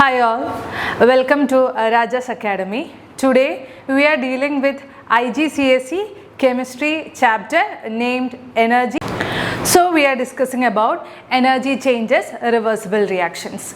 Hi all, welcome to Raja's Academy. Today we are dealing with IGCSE Chemistry chapter named Energy. So we are discussing about energy changes, reversible reactions.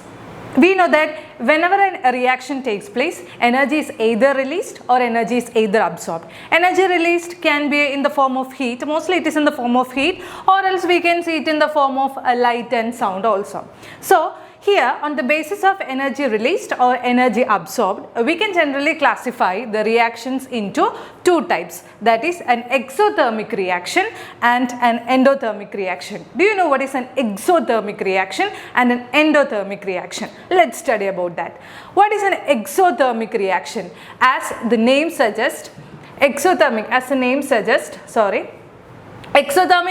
We know that whenever a reaction takes place, energy is either released or energy is either absorbed. Energy released can be in the form of heat, mostly it is in the form of heat, or else we can see it in the form of light and sound also. So here, on the basis of energy released or energy absorbed, we can generally classify the reactions into two types, that is an exothermic reaction and an endothermic reaction. Do you know what is an exothermic reaction and an endothermic reaction? Let's study about that. What is an exothermic reaction? As the name suggests, exothermic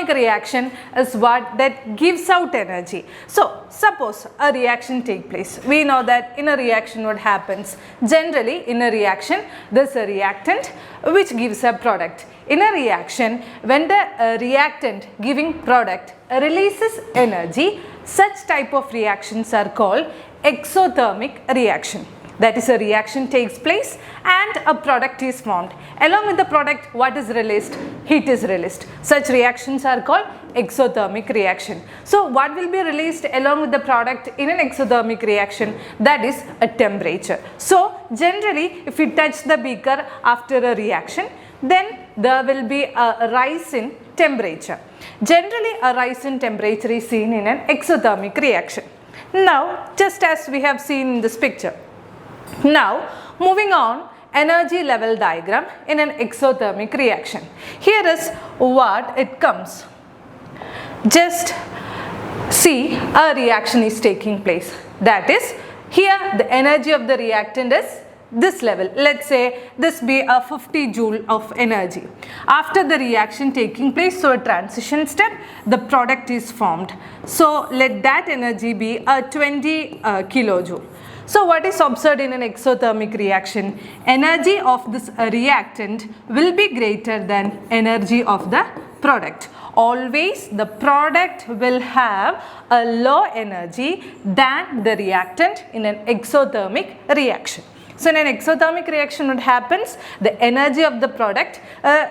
reaction is what that gives out energy. So suppose a reaction take place. We know that in a reaction what happens? Generally in a reaction there is a reactant which gives a product. In a reaction, when the reactant giving product releases energy, such type of reactions are called exothermic reaction. That is, a reaction takes place and a product is formed. Along with the product, what is released? Heat is released. Such reactions are called exothermic reaction. So what will be released along with the product in an exothermic reaction? That is a temperature. So generally, if you touch the beaker after a reaction, then there will be a rise in temperature. Generally, a rise in temperature is seen in an exothermic reaction. Now, just as we have seen in this picture. Now, moving on, energy level diagram in an exothermic reaction. Here is what it comes. Just see, a reaction is taking place. That is, here the energy of the reactant is this level. Let's say this be a 50 joule of energy. After the reaction taking place, so a transition step, the product is formed. So let that energy be a 20 kilojoule. So what is observed in an exothermic reaction? Energy of this reactant will be greater than energy of the product. Always the product will have a low energy than the reactant in an exothermic reaction. So in an exothermic reaction what happens? The energy of the product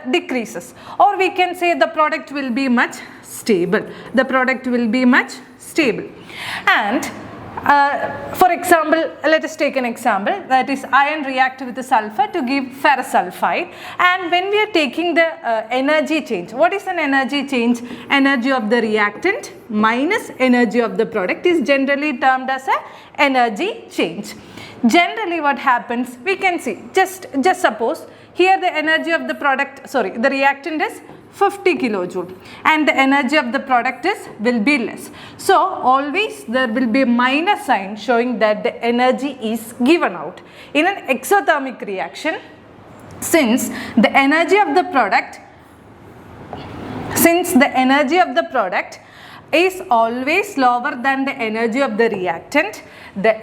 decreases, or we can say the product will be much stable. The product will be much stable. And for example, let us take an example, that is iron react with the sulfur to give ferrous sulfide, and when we are taking the energy change, what is an energy change? Energy of the reactant minus energy of the product is generally termed as a energy change. Generally what happens, we can see, just suppose here the energy of the product, the reactant is 50 kilojoule and the energy of the product will be less. So always there will be a minus sign showing that the energy is given out. In an exothermic reaction, since the energy of the product is always lower than the energy of the reactant, the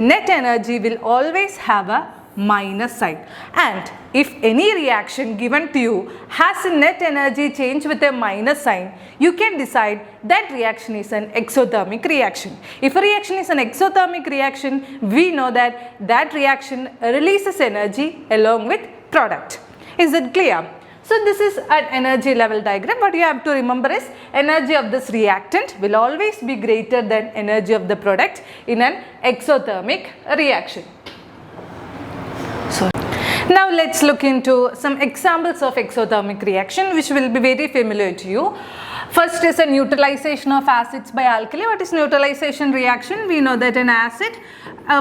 net energy will always have a minus sign. And if any reaction given to you has a net energy change with a minus sign, you can decide that reaction is an exothermic reaction. If a reaction is an exothermic reaction, we know that that reaction releases energy along with product. Is it clear? So this is an energy level diagram. What you have to remember is energy of this reactant will always be greater than energy of the product in an exothermic reaction. Now let's look into some examples of exothermic reaction which will be very familiar to you. First is a neutralization of acids by alkali. What is neutralization reaction? We know that an acid,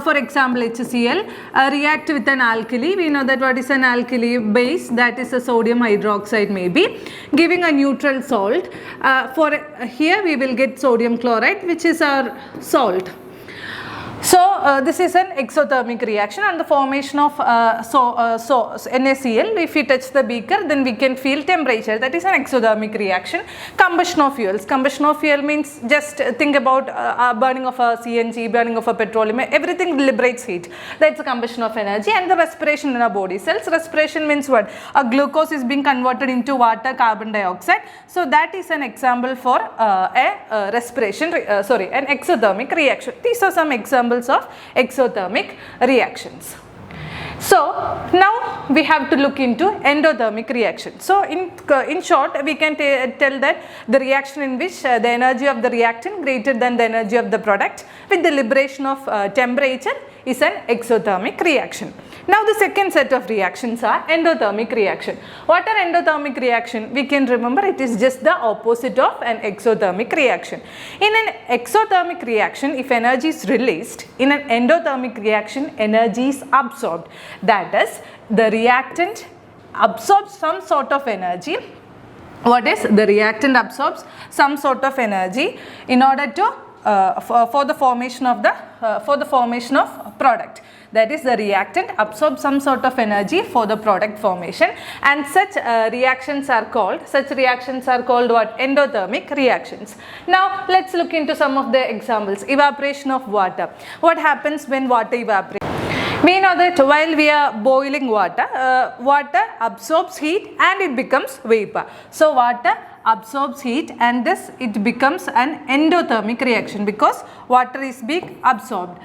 for example HCl, react with an alkali. We know that what is an alkali base, that is a sodium hydroxide maybe, giving a neutral salt. Here we will get sodium chloride, which is our salt. So this is an exothermic reaction and the formation of NaCl. If we touch the beaker, then we can feel temperature. That is an exothermic reaction. Combustion of fuels. Combustion of fuel means just think about burning of a CNG, burning of a petroleum. Everything liberates heat. That's a combustion of energy. And the respiration in our body cells. Respiration means what? A glucose is being converted into water, carbon dioxide. So that is an example for an exothermic reaction. These are some examples examples of exothermic reactions. So now we have to look into endothermic reaction. So in short, we can tell that the reaction in which the energy of the reactant greater than the energy of the product with the liberation of temperature is an exothermic reaction. Now the second set of reactions are endothermic reaction. What are endothermic reaction? We can remember it is just the opposite of an exothermic reaction. In an exothermic reaction, if energy is released, in an endothermic reaction, energy is absorbed. That is, the reactant absorbs some sort of energy. What is the reactant absorbs some sort of energy in order to for the formation of product. That is, the reactant absorbs some sort of energy for the product formation, and such reactions are called what? Endothermic reactions. Now let's look into some of the examples. Evaporation of water. What happens when water evaporates? We know that while we are boiling water, water absorbs heat and it becomes vapor. So water absorbs heat and thus it becomes an endothermic reaction because water is being absorbed.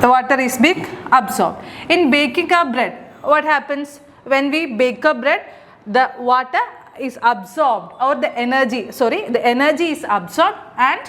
The water is being absorbed. In baking our bread, what happens when we bake a bread? The water is absorbed, or the energy is absorbed, and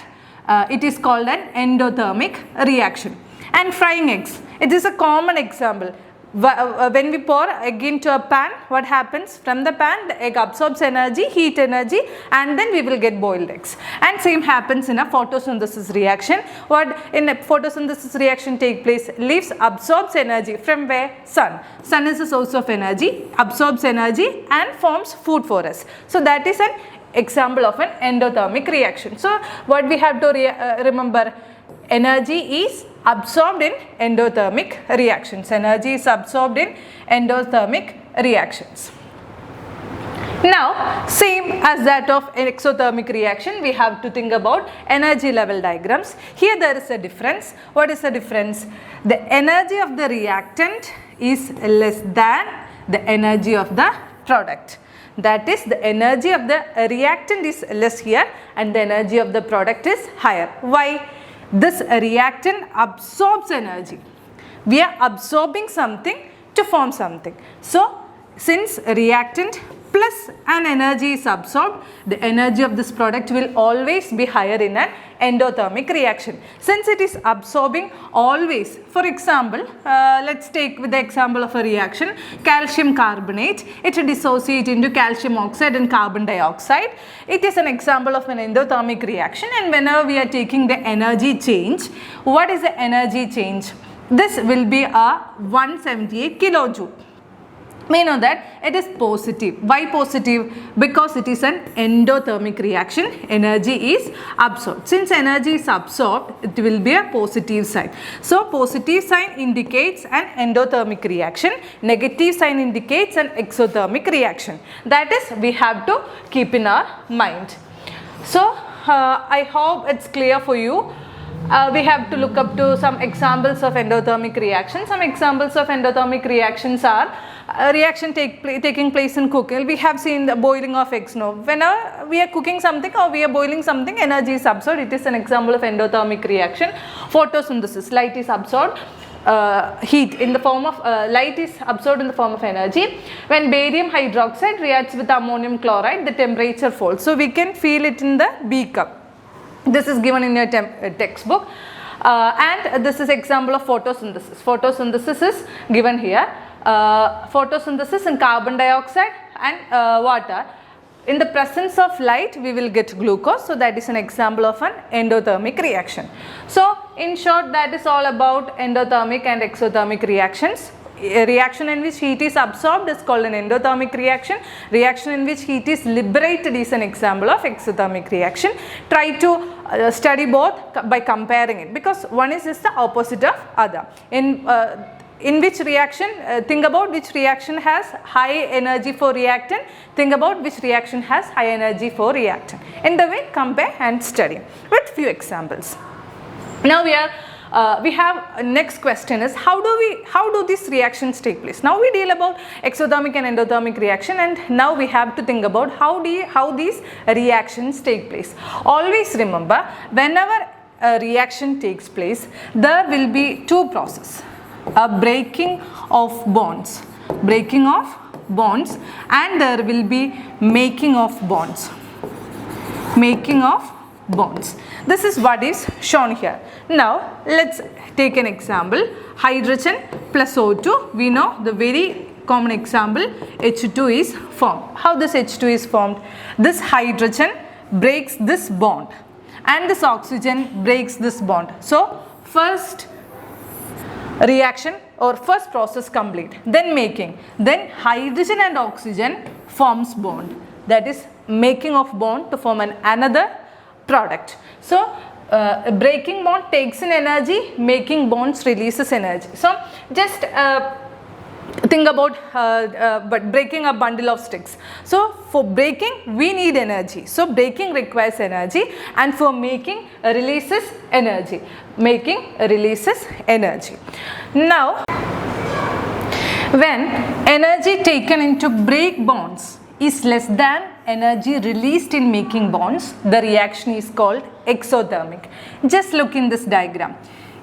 it is called an endothermic reaction. And frying eggs, it is a common example. When we pour egg into a pan, what happens? From the pan, the egg absorbs energy, heat energy, and then we will get boiled eggs. And same happens in a photosynthesis reaction. What in a photosynthesis reaction take place? Leaves absorbs energy from where? Sun. Sun is a source of energy, absorbs energy and forms food for us. So that is an example of an endothermic reaction. So what we have to remember, energy is absorbed in endothermic reactions. Energy is absorbed in endothermic reactions. Now, same as that of an exothermic reaction, we have to think about energy level diagrams. Here there is a difference. What is the difference? The energy of the reactant is less than the energy of the product. That is, the energy of the reactant is less here and the energy of the product is higher. Why? This reactant absorbs energy. We are absorbing something to form something. So, since reactant plus an energy is absorbed, the energy of this product will always be higher in an endothermic reaction. Since it is absorbing always, for example, let's take with the example of a reaction, calcium carbonate, it dissociates into calcium oxide and carbon dioxide. It is an example of an endothermic reaction, and whenever we are taking the energy change, what is the energy change? This will be a 178 kilojoule. We know that it is positive. Why positive? Because it is an endothermic reaction. Energy is absorbed. Since energy is absorbed, it will be a positive sign. So, positive sign indicates an endothermic reaction. Negative sign indicates an exothermic reaction. That is, we have to keep in our mind. So, I hope it's clear for you. We have to look up to some examples of endothermic reactions. Some examples of endothermic reactions are reaction taking place in cooking. We have seen the boiling of eggs. No, whenever we are cooking something or we are boiling something, energy is absorbed. It is an example of endothermic reaction. Photosynthesis, light is absorbed. Heat in the form of light is absorbed in the form of energy. When barium hydroxide reacts with ammonium chloride, the temperature falls. So we can feel it in the beaker. This is given in your textbook, and this is example of photosynthesis. Photosynthesis is given here. Photosynthesis in carbon dioxide and water. In the presence of light, we will get glucose. So that is an example of an endothermic reaction. So in short, that is all about endothermic and exothermic reactions. A reaction in which heat is absorbed is called an endothermic reaction. Reaction in which heat is liberated is an example of exothermic reaction. Try to study both by comparing it, because one is just the opposite of other. In which reaction, think about which reaction has high energy for reactant, think about which reaction has high energy for reactant. In the way, compare and study with few examples. Now we have next question is how do these reactions take place? Now we deal about exothermic and endothermic reaction, and now we have to think about how these reactions take place. Always remember, whenever a reaction takes place, there will be two processes, a breaking of bonds, and there will be making of bonds. This is what is shown here. Now let's take an example. Hydrogen plus O2. We know the very common example, H2 is formed. How this H2 is formed? This hydrogen breaks this bond and this oxygen breaks this bond. So first reaction or first process complete, then making, then hydrogen and oxygen forms bond, that is making of bond to form another product. So breaking bond takes in energy, making bonds releases energy. So just think about but breaking a bundle of sticks. So for breaking we need energy, so breaking requires energy, and for making releases energy. Now when energy taken into break bonds is less than energy released in making bonds, the reaction is called exothermic. Just look in this diagram.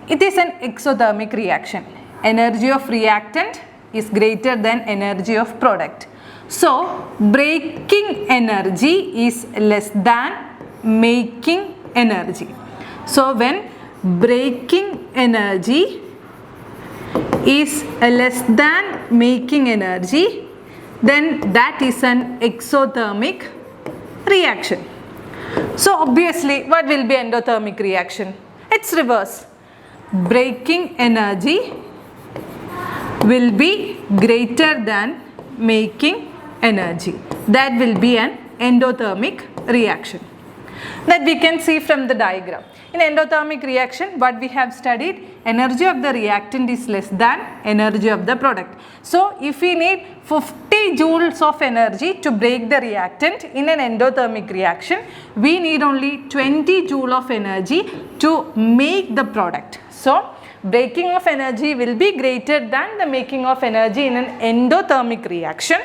It is an exothermic reaction. Energy of reactant is greater than energy of product. So breaking energy is less than making energy. So when breaking energy is less than making energy, then that is an exothermic reaction. So obviously what will be endothermic reaction? It's reverse. Breaking energy will be greater than making energy. That will be an endothermic reaction. That we can see from the diagram. In endothermic reaction, what we have studied, energy of the reactant is less than energy of the product. So if we need 50 joules of energy to break the reactant in an endothermic reaction, we need only 20 joule of energy to make the product. So breaking of energy will be greater than the making of energy in an endothermic reaction.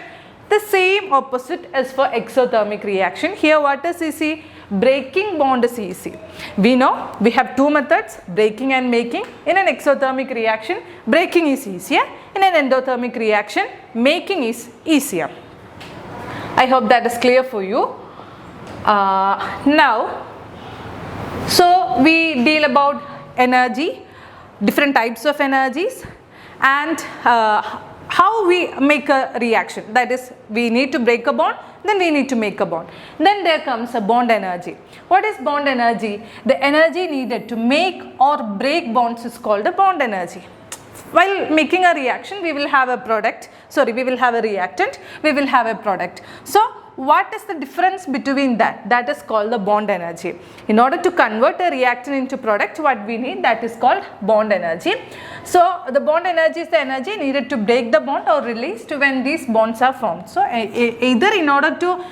The same opposite as for exothermic reaction. Here what is easy? Breaking bond is easy. We know we have two methods, breaking and making. In an exothermic reaction, breaking is easier. In an endothermic reaction, making is easier. I hope that is clear for you. Now, so we deal about energy, different types of energies, and how we make a reaction. That is, we need to break a bond, then we need to make a bond. Then there comes a bond energy. What is bond energy? The energy needed to make or break bonds is called a bond energy. While making a reaction, we will have a we will have a reactant, we will have a product. So what is the difference between that? That is called the bond energy. In order to convert a reactant into product, what we need, that is called bond energy. So the bond energy is the energy needed to break the bond or released when these bonds are formed. So either in order to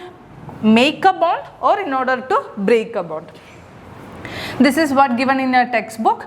make a bond or in order to break a bond. This is what given in a textbook.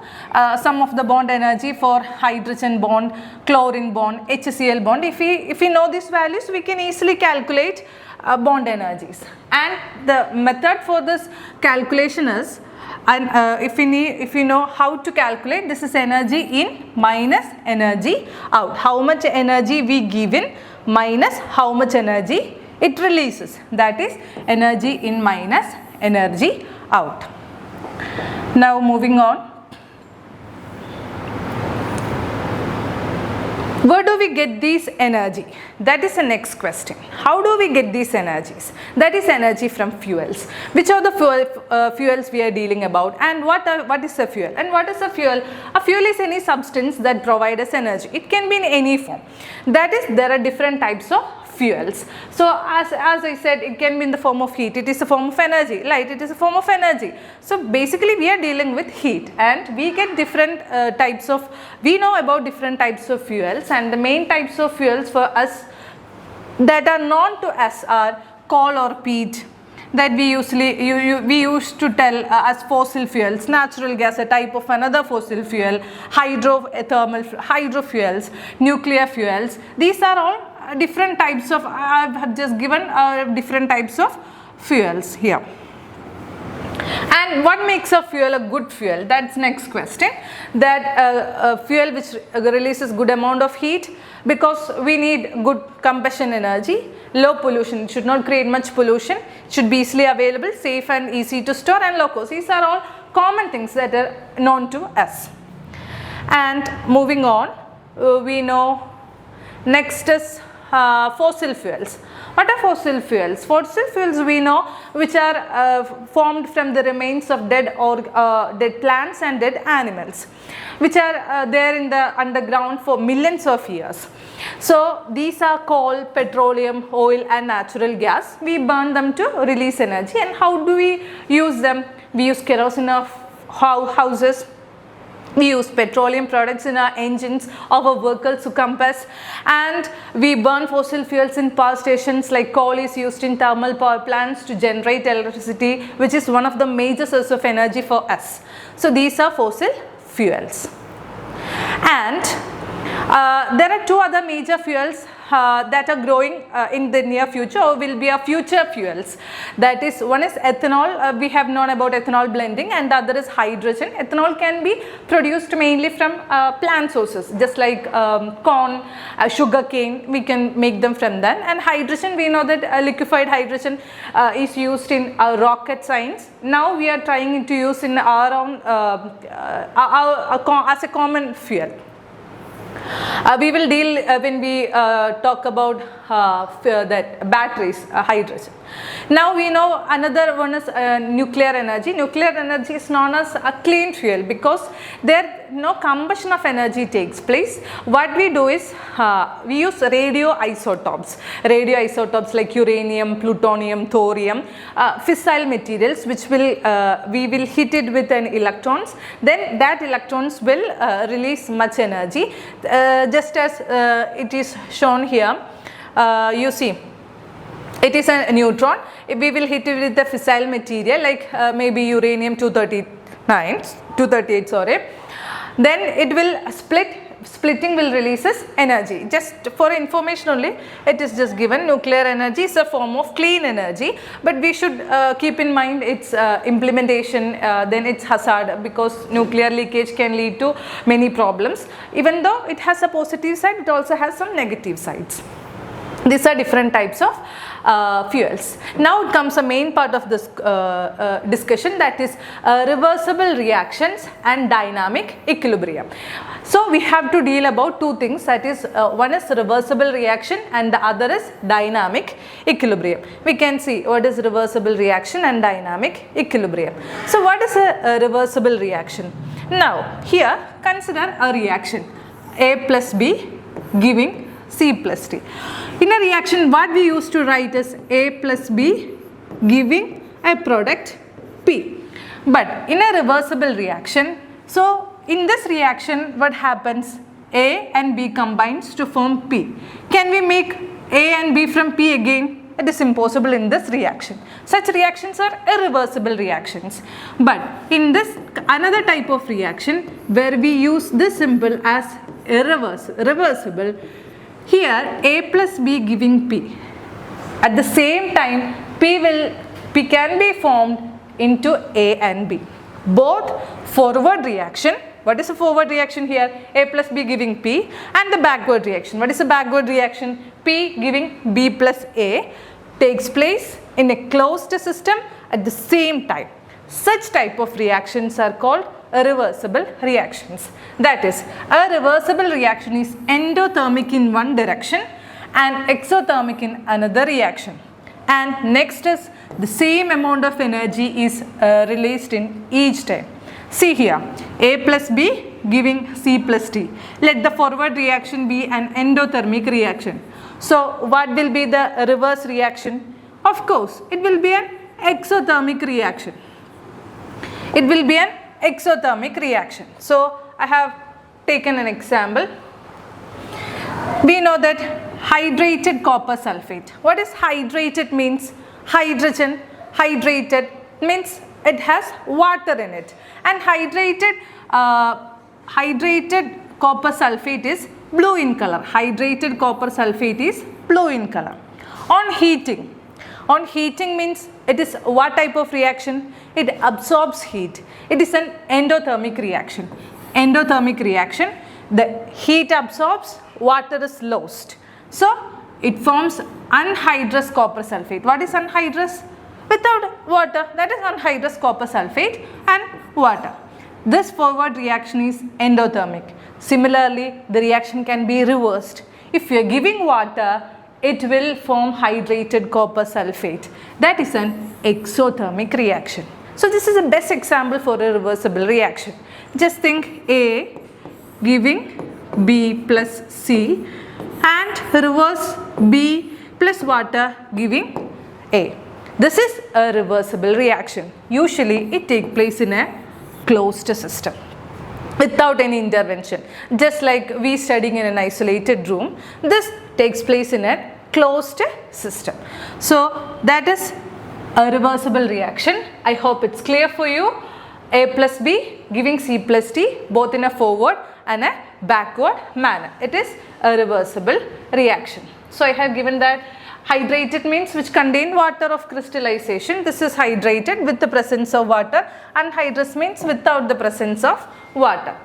Some of the bond energy for hydrogen bond, chlorine bond, HCl bond. If we know these values, we can easily calculate bond energies. And the method for this calculation is, and if we know how to calculate, this is energy in minus energy out. How much energy we give in minus how much energy it releases. That is energy in minus energy out. Now moving on. Where do we get this energy? That is the next question. How do we get these energies? That is energy from fuels. Which are the fuels we are dealing about, and what is a fuel? And what is a fuel? A fuel is any substance that provides us energy. It can be in any form. That is, there are different types of fuels. So as I said, it can be in the form of heat. It is a form of energy. Light, it is a form of energy. So basically we are dealing with heat, and we get different types of, we know about different types of fuels, and the main types of fuels for us that are known to us are coal or peat, that we used to tell as fossil fuels, natural gas, a type of another fossil fuel, hydrofuels, nuclear fuels. These are all different types of, I have just given different types of fuels here. And what makes a fuel a good fuel? That's next question. That a fuel which releases good amount of heat, because we need good combustion energy, low pollution, it should not create much pollution, it should be easily available, safe and easy to store, and low cost. These are all common things that are known to us. And moving on, we know next is fossil fuels. What are fossil fuels? Fossil fuels we know which are formed from the remains of dead plants and dead animals, which are there in the underground for millions of years. So these are coal, petroleum, oil and natural gas. We burn them to release energy. And how do we use them? We use kerosene of houses. We use petroleum products in our engines of our vehicles to combust, and we burn fossil fuels in power stations. Like coal is used in thermal power plants to generate electricity, which is one of the major sources of energy for us. So these are fossil fuels. And there are two other major fuels that are growing in the near future, or will be our future fuels. That is, one is ethanol. We have known about ethanol blending, and the other is hydrogen. Ethanol can be produced mainly from plant sources, just like corn, sugar cane. We can make them from that. And hydrogen, we know that liquefied hydrogen is used in rocket science. Now we are trying to use in our own as a common fuel. We will deal when we talk about that batteries, hydrogen. Now we know another one is nuclear energy. Nuclear energy is known as a clean fuel because there no combustion of energy takes place. What we do is we use radioisotopes like uranium, plutonium, thorium, fissile materials, which will we will hit it with an electrons. Then that electrons will release much energy, just as it is shown here. You see, it is a neutron. We will hit it with the fissile material like maybe uranium 238, sorry. Then it will splitting will releases energy. Just for information only, it is just given. Nuclear energy is a form of clean energy, but we should keep in mind its implementation, then its hazard, because nuclear leakage can lead to many problems. Even though it has a positive side, it also has some negative sides. These are different types of fuels. Now comes a main part of this discussion, that is reversible reactions and dynamic equilibrium. So we have to deal about two things, that is one is reversible reaction and the other is dynamic equilibrium. We can see what is reversible reaction and dynamic equilibrium. So what is a reversible reaction? Now here consider a reaction A plus B giving C plus D. In a reaction, what we used to write is A plus B giving a product P. But in a reversible reaction, so in this reaction what happens? A and B combines to form P. Can we make A and B from P again? It is impossible in this reaction. Such reactions are irreversible reactions. But in this another type of reaction where we use this symbol as reversible, here A plus B giving P. At the same time, P can be formed into A and B. Both forward reaction. What is a forward reaction here? A plus B giving P, and the backward reaction. What is a backward reaction? P giving B plus A takes place in a closed system at the same time. Such type of reactions are called reversible reactions. That is, a reversible reaction is endothermic in one direction and exothermic in another reaction. And next is the same amount of energy is released in each time. See here, A plus B giving C plus D. Let the forward reaction be an endothermic reaction. So what will be the reverse reaction? Of course, it will be an exothermic reaction. It will be an exothermic reaction. So I have taken an example. We know that hydrated copper sulfate. What is hydrated means? Hydrogen. Hydrated means it has water in it. And hydrated copper sulfate is blue in color. Hydrated copper sulfate is blue in color. On heating On heating means it is what type of reaction? It absorbs heat. It is an endothermic reaction. Endothermic reaction, the heat absorbs, water is lost. So it forms anhydrous copper sulfate. What is anhydrous? Without water, that is anhydrous copper sulfate and water. This forward reaction is endothermic. Similarly, the reaction can be reversed. If you are giving water, it will form hydrated copper sulfate. That is an exothermic reaction. So this is the best example for a reversible reaction. Just think A giving B plus C and reverse B plus water giving A. This is a reversible reaction. Usually it takes place in a closed system without any intervention. Just like we studying in an isolated room, this takes place in a closed system. So that is a reversible reaction. I hope it's clear for you. A plus B giving C plus D, both in a forward and a backward manner. It is a reversible reaction. So I have given that hydrated means which contain water of crystallization. This is hydrated with the presence of water. Anhydrous means without the presence of water.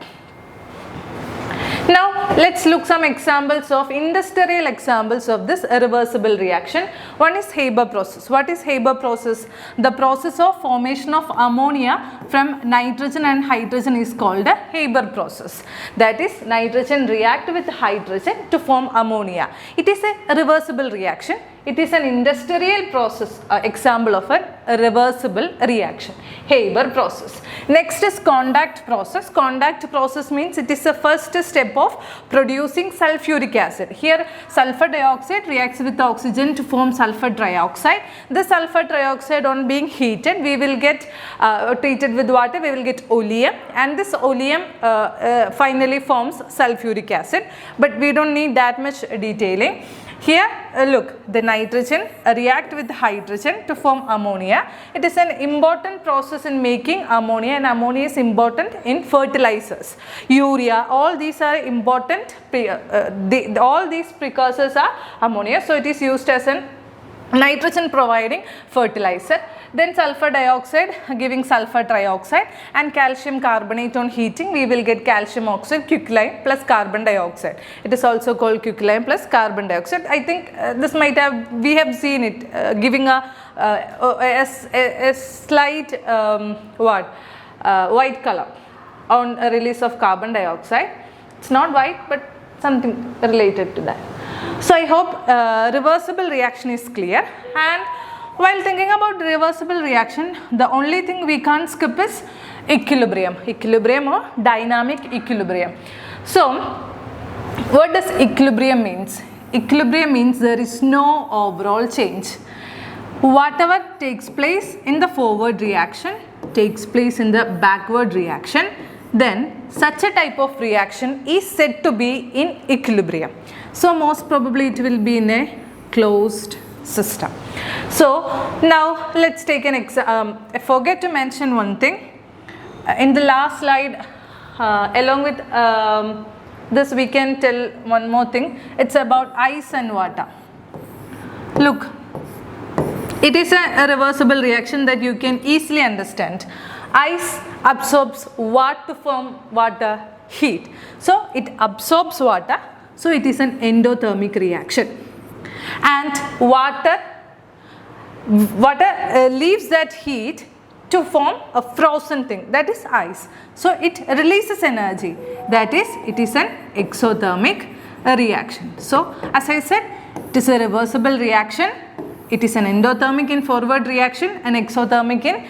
Now let's look some examples of industrial examples of this reversible reaction. One is Haber process. What is Haber process? The process of formation of ammonia from nitrogen and hydrogen is called a Haber process. That is, nitrogen react with hydrogen to form ammonia. It is a reversible reaction. It is an industrial process, example of a reversible reaction, Haber process. Next is contact process. Contact process means it is the first step of producing sulfuric acid. Here sulfur dioxide reacts with oxygen to form sulfur trioxide. The sulfur trioxide on being heated, we will get treated with water, we will get oleum, and this oleum finally forms sulfuric acid. But we don't need that much detailing. Here look, the nitrogen react with hydrogen to form ammonia. It is an important process in making ammonia, and ammonia is important in fertilizers. Urea, all these are important, all these precursors are ammonia. So it is used as an nitrogen providing fertilizer. Then sulfur dioxide giving sulfur trioxide, and calcium carbonate on heating, we will get calcium oxide, quicklime plus carbon dioxide. It is also called quicklime plus carbon dioxide. I think this might have, we have seen it giving a slight white color on a release of carbon dioxide. It's not white but something related to that. So I hope reversible reaction is clear. And while thinking about reversible reaction, the only thing we can't skip is equilibrium. Equilibrium or dynamic equilibrium. So what does equilibrium means? Equilibrium means there is no overall change. Whatever takes place in the forward reaction takes place in the backward reaction, then such a type of reaction is said to be in equilibrium. So most probably it will be in a closed system. So now let's take an example. I forget to mention one thing. In the last slide, along with this we can tell one more thing. It's about ice and water. Look, it is a reversible reaction that you can easily understand. Ice absorbs what to form water? Heat. So it absorbs water. So it is an endothermic reaction. And water leaves that heat to form a frozen thing, that is ice. So it releases energy, that is, it is an exothermic reaction. So as I said, it is a reversible reaction. It is an endothermic in forward reaction, an exothermic in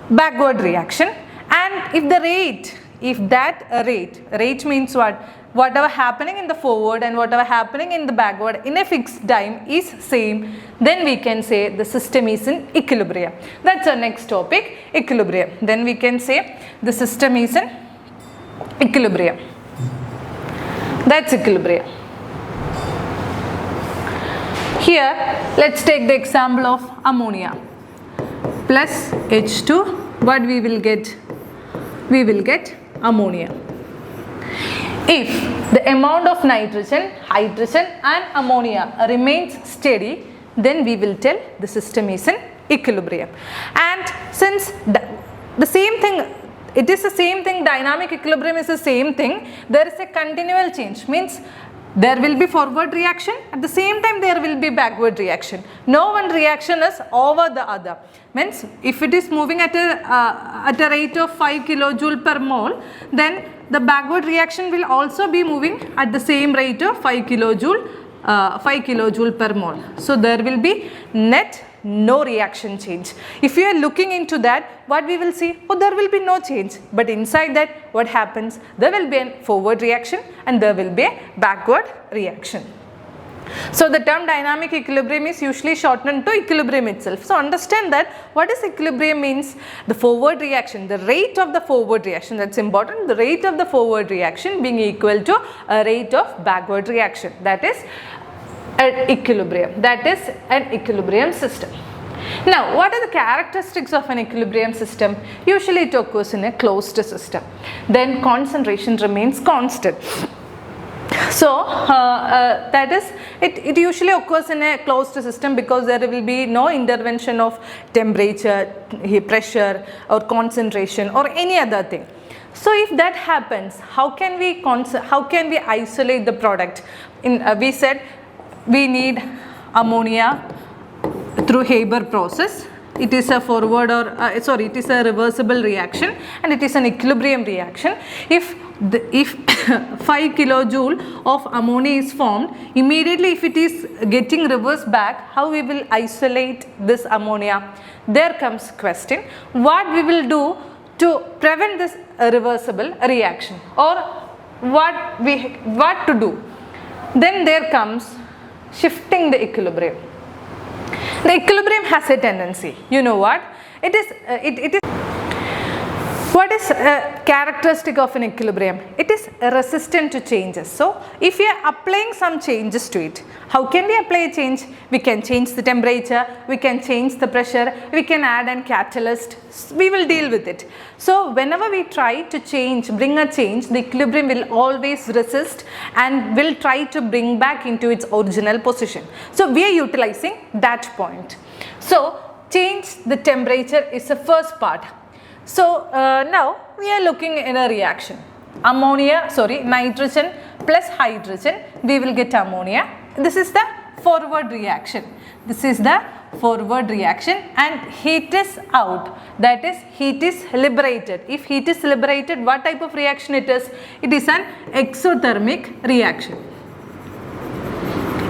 backward reaction. And if the rate means what? Whatever happening in the forward and whatever happening in the backward in a fixed time is same, then we can say the system is in equilibrium. That's our next topic, equilibrium. Then we can say the system is in equilibrium. That's equilibrium. Here, let's take the example of ammonia plus H2. What we will get? We will get ammonia. If the amount of nitrogen, hydrogen and ammonia remains steady, then we will tell the system is in equilibrium. And since the same thing, it is the same thing, dynamic equilibrium is the same thing, there is a continual change, means there will be forward reaction, at the same time there will be backward reaction. No one reaction is over the other. Means if it is moving at a rate of 5 kilojoule per mole, then the backward reaction will also be moving at the same rate of 5 kilojoule per mole. So there will be net no reaction change. If you are looking into that, what we will see? Oh, there will be no change. But inside that, what happens? There will be a forward reaction and there will be a backward reaction. So the term dynamic equilibrium is usually shortened to equilibrium itself. So understand that what is equilibrium means? The forward reaction, the rate of the forward reaction, that's important. The rate of the forward reaction being equal to a rate of backward reaction. That is an equilibrium. That is an equilibrium system. Now, what are the characteristics of an equilibrium system? Usually it occurs in a closed system. Then concentration remains constant. So, that is, it usually occurs in a closed system because there will be no intervention of temperature, pressure or concentration or any other thing. So, if that happens, how can we isolate the product? We said we need ammonia through Haber process. It is a it is a reversible reaction and it is an equilibrium reaction. If 5 kilojoule of ammonia is formed, immediately if it is getting reversed back, how we will isolate this ammonia? There comes question, what we will do to prevent this reversible reaction, or what to do? Then there comes shifting the equilibrium. The equilibrium has a tendency, you know what? It is what is a characteristic of an equilibrium? It is resistant to changes. So, if we are applying some changes to it, how can we apply a change? We can change the temperature, we can change the pressure, we can add a catalyst, we will deal with it. So, whenever we try to bring a change, the equilibrium will always resist and will try to bring back into its original position. So, we are utilizing that point. So, change the temperature is the first part. So, now we are looking in a reaction. Nitrogen plus hydrogen, we will get ammonia. This is the forward reaction. This is the forward reaction and heat is out. That is, heat is liberated. If heat is liberated, what type of reaction it is? It is an exothermic reaction.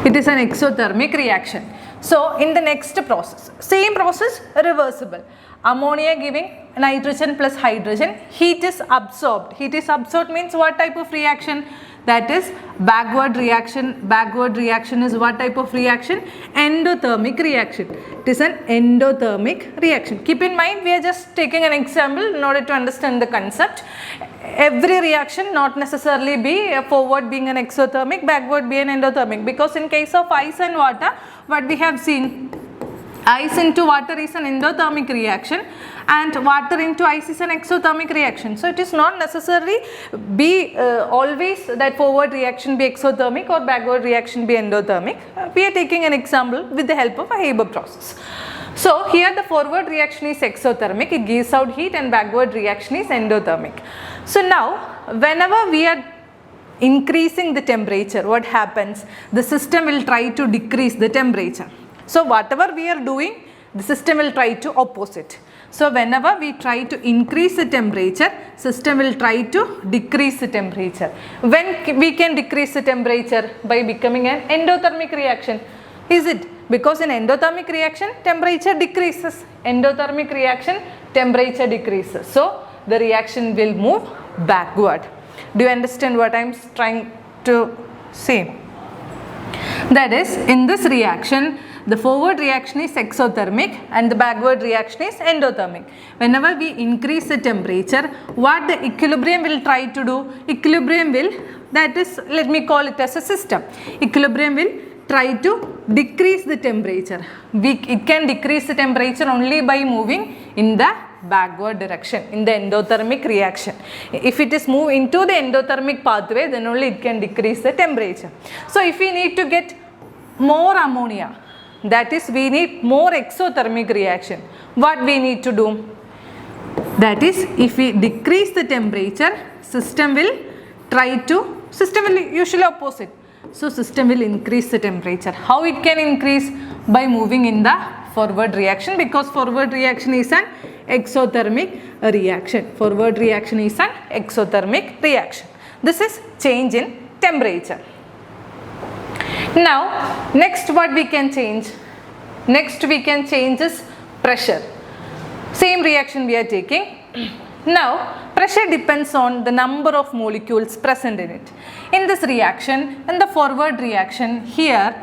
It is an exothermic reaction. So, in the next process, same process, reversible. Ammonia giving nitrogen plus hydrogen, heat is absorbed. Heat is absorbed means what type of reaction? That is backward reaction. Backward reaction is what type of reaction? Endothermic reaction. It is an endothermic reaction. Keep in mind, we are just taking an example in order to understand the concept. Every reaction not necessarily be forward being an exothermic, backward be an endothermic, because in case of ice and water, what we have seen, ice into water is an endothermic reaction and water into ice is an exothermic reaction. So, it is not necessarily be always that forward reaction be exothermic or backward reaction be endothermic. We are taking an example with the help of a Haber process. So, here the forward reaction is exothermic, it gives out heat, and backward reaction is endothermic. So, now whenever we are increasing the temperature, what happens? The system will try to decrease the temperature. So, whatever we are doing, the system will try to oppose it. So, whenever we try to increase the temperature, system will try to decrease the temperature. When we can decrease the temperature? By becoming an endothermic reaction. Is it? Because in endothermic reaction, temperature decreases. Endothermic reaction, temperature decreases. So, the reaction will move backward. Do you understand what I am trying to say? That is, in this reaction, the forward reaction is exothermic and the backward reaction is endothermic. Whenever we increase the temperature, what the equilibrium will try to do? Equilibrium will, that is, let me call it as a system. Equilibrium will try to decrease the temperature. It can decrease the temperature only by moving in the backward direction, in the endothermic reaction. If it is moved into the endothermic pathway, then only it can decrease the temperature. So, if we need to get more ammonia, That is, we need more exothermic reaction. What we need to do? That is, if we decrease the temperature, system will usually opposite. So system will increase the temperature. How it can increase? By moving in the forward reaction, because forward reaction is an exothermic reaction. Forward reaction is an exothermic reaction. This is change in temperature. Now, next what we can change? Next we can change is pressure. Same reaction we are taking. Now, pressure depends on the number of molecules present in it. In this reaction, in the forward reaction, here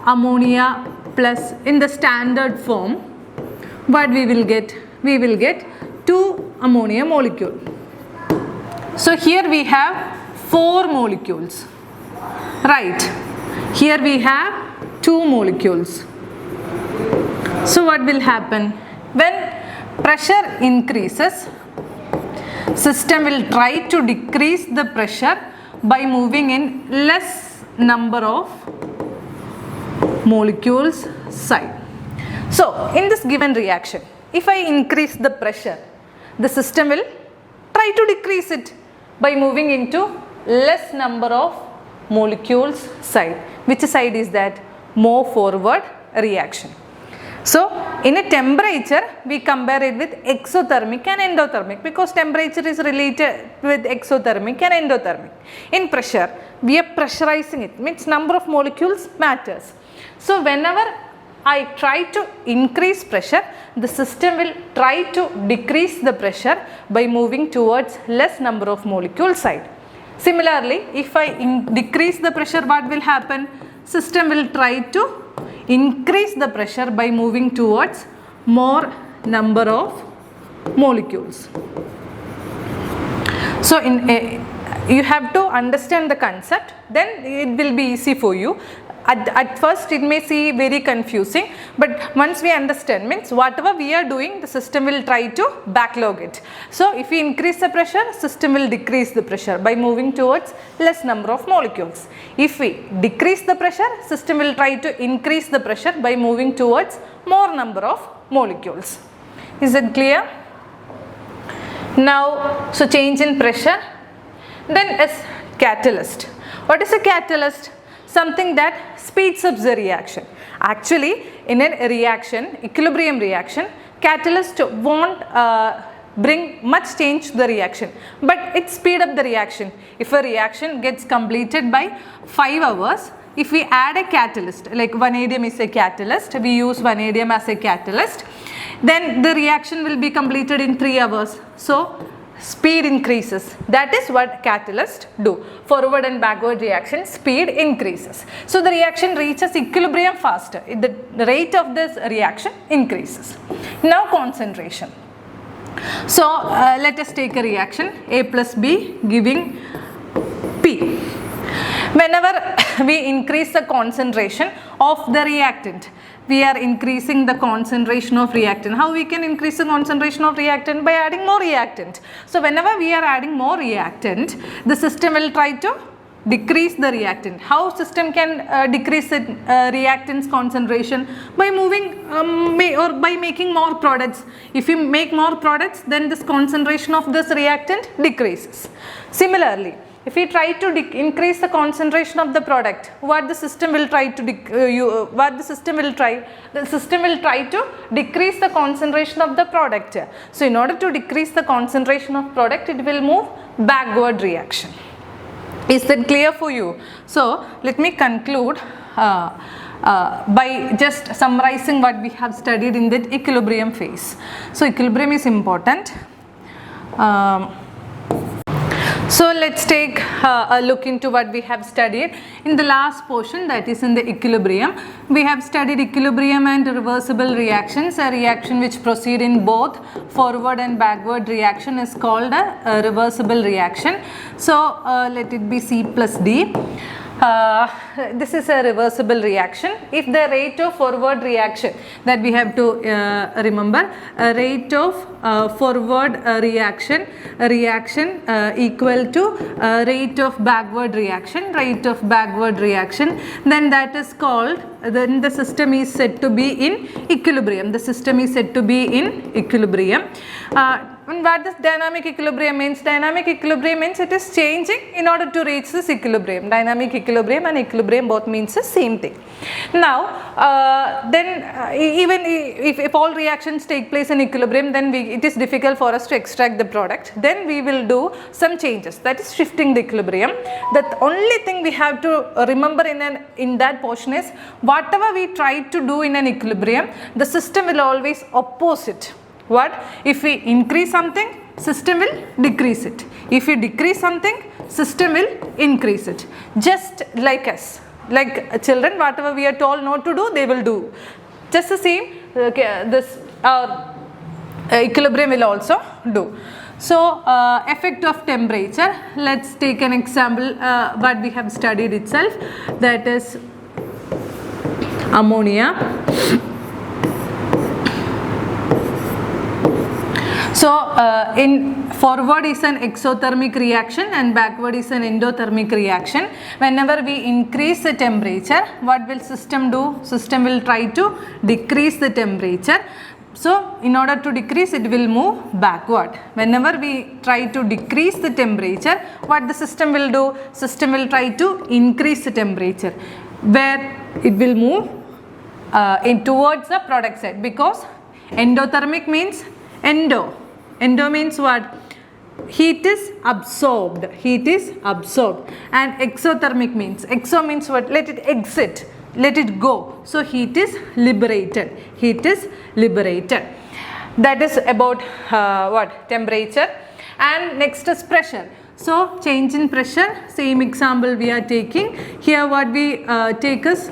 ammonia plus in the standard form, what we will get? We will get 2 ammonia molecule. So here we have 4 molecules. Right. Here we have 2 molecules. So what will happen? When pressure increases, system will try to decrease the pressure by moving in less number of molecules side. So in this given reaction, if I increase the pressure, the system will try to decrease it by moving into less number of molecules side. Which side is that? More forward reaction. So in a temperature, we compare it with exothermic and endothermic, because temperature is related with exothermic and endothermic. In pressure, we are pressurizing it, means number of molecules matters. So whenever I try to increase pressure, the system will try to decrease the pressure by moving towards less number of molecule side. Similarly, if I decrease the pressure, what will happen? System will try to increase the pressure by moving towards more number of molecules. So you have to understand the concept, then it will be easy for you. At first it may seem very confusing, but once we understand, means whatever we are doing, the system will try to backlog it. So if we increase the pressure, system will decrease the pressure by moving towards less number of molecules. If we decrease the pressure, system will try to increase the pressure by moving towards more number of molecules. Is it clear? Now, so change in pressure. Then is catalyst. What is a catalyst? Something that speeds up the reaction. Actually, in a reaction, equilibrium reaction, catalyst won't bring much change to the reaction, but it speed up the reaction. If a reaction gets completed by 5 hours, if we add a catalyst, like vanadium is a catalyst, we use vanadium as a catalyst, then the reaction will be completed in 3 hours. So speed increases. That is what catalysts do. Forward and backward reaction, speed increases. So the reaction reaches equilibrium faster. The rate of this reaction increases. Now concentration. So let us take a reaction A plus B giving P. Whenever we increase the concentration of the reactant, we are increasing the concentration of reactant. How we can increase the concentration of reactant? By adding more reactant. So whenever we are adding more reactant, the system will try to decrease the reactant. How system can decrease the reactant's concentration? By moving or by making more products. If you make more products, then this concentration of this reactant decreases. Similarly, if we try to increase the concentration of the product, what the system will try to the system will try to decrease the concentration of the product. So in order to decrease the concentration of product, it will move backward reaction. Is that clear for you? So let me conclude by just summarizing what we have studied in that equilibrium phase. So equilibrium is important. So let's take a look into what we have studied in the last portion, that is in the equilibrium. We have studied equilibrium and reversible reactions. A reaction which proceed in both forward and backward reaction is called a reversible reaction. So let it be C plus D. This is a reversible reaction. If the rate of forward reaction, that we have to remember, a rate of forward reaction equal to rate of backward reaction, then that is called, then the system is said to be in equilibrium. And what does dynamic equilibrium means? Dynamic equilibrium means it is changing in order to reach this equilibrium. Dynamic equilibrium and equilibrium both means the same thing. Now, even if all reactions take place in equilibrium, then it is difficult for us to extract the product. Then we will do some changes, that is shifting the equilibrium. The only thing we have to remember in that portion is, whatever we try to do in an equilibrium, the system will always oppose it. What? If we increase something, system will decrease it. If we decrease something, system will increase it. Just like us, like children, whatever we are told not to do, they will do. Just the same, this equilibrium will also do. So, effect of temperature. Let's take an example what we have studied itself, that is ammonia. So, in forward is an exothermic reaction and backward is an endothermic reaction. Whenever we increase the temperature, what will system do? System will try to decrease the temperature. So, in order to decrease, it will move backward. Whenever we try to decrease the temperature, what the system will do? System will try to increase the temperature, where it will move towards the product side, because endothermic means endo means what? Heat is absorbed, and exothermic means, exo means what? Let it exit, let it go. So heat is liberated, that is about what? Temperature. And next is pressure. So change in pressure, same example we are taking here. What we take is,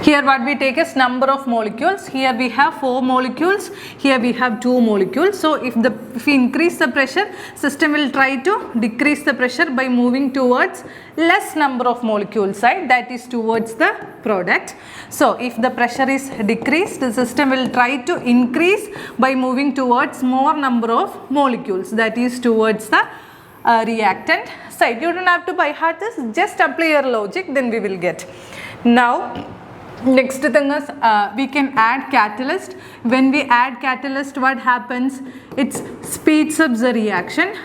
here what we take is number of molecules. Here we have 4 molecules, here we have 2 molecules. So if we increase the pressure, system will try to decrease the pressure by moving towards less number of molecules side, that is towards the product. So if the pressure is decreased, the system will try to increase by moving towards more number of molecules, that is towards the reactant side. You don't have to by heart this, just apply your logic, then we will get. Now, next thing is we can add catalyst. When we add catalyst, what happens? It speeds up the reaction,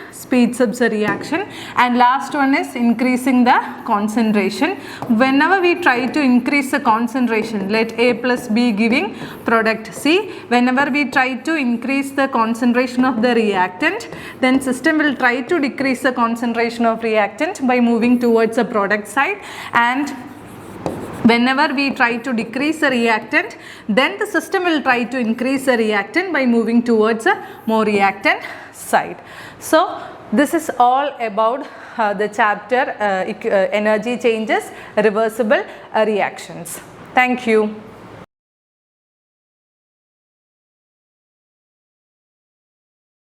and last one is increasing the concentration. Whenever we try to increase the concentration, let A plus B giving product C. Whenever we try to increase the concentration of the reactant, then system will try to decrease the concentration of reactant by moving towards the product side, and whenever we try to decrease the reactant, then the system will try to increase the reactant by moving towards a more reactant side. So this is all about the chapter energy changes, reversible reactions. Thank you.